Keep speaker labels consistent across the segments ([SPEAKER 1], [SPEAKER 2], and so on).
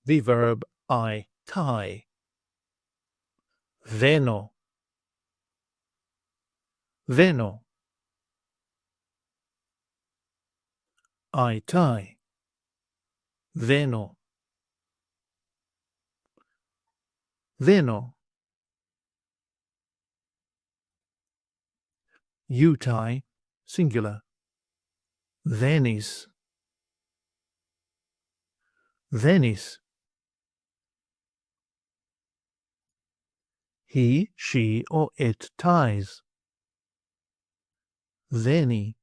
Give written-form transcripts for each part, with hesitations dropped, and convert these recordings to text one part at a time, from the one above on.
[SPEAKER 1] the verb I tie. Δένω. Δένω. I tie. Δένω. Δένω. You tie, singular. Δένεις. Δένεις. He, she, or it ties. Δένει.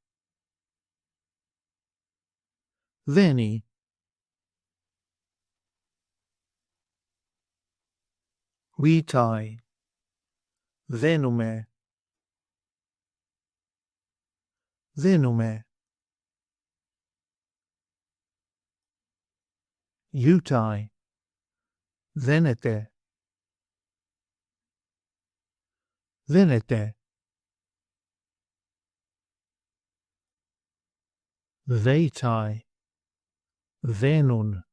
[SPEAKER 1] Δένει. We tie. Δένουμε. Δένουμε. You tie. Δένετε. Δένετε. They tie. Δένουν.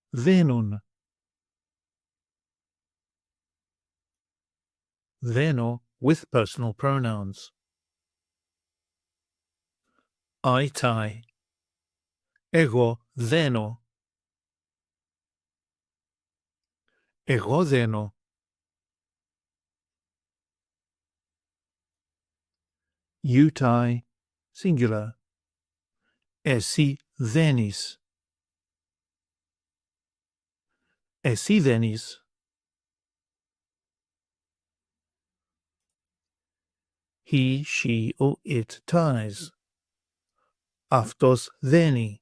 [SPEAKER 1] Δένουν. Δένω with personal pronouns. I tie. Εγώ δένω. Εγώ δένω. You tie, singular. Εσύ δένεις. Εσύ δένεις. He, she, or it ties. Αυτός δένει.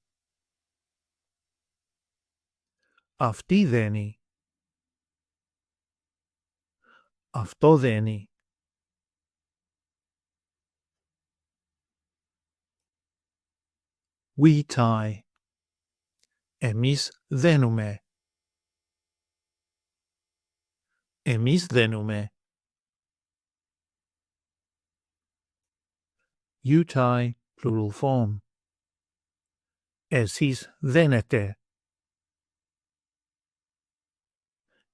[SPEAKER 1] Αυτή δένει. Αυτό δένει. We tie. Εμείς δένουμε. Εμείς δένουμε. You tie, plural form. Εσείς δένετε.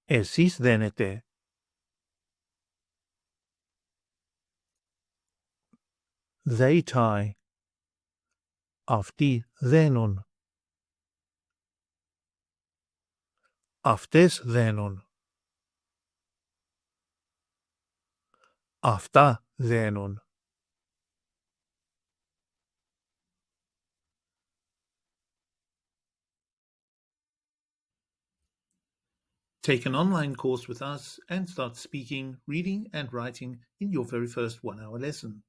[SPEAKER 1] Εσείς δένετε. They tie. Αυτοί δένουν. Αυτές δένουν. Αυτά δένουν. Take an online course with us and start speaking, reading and writing in your very first 1-hour lesson.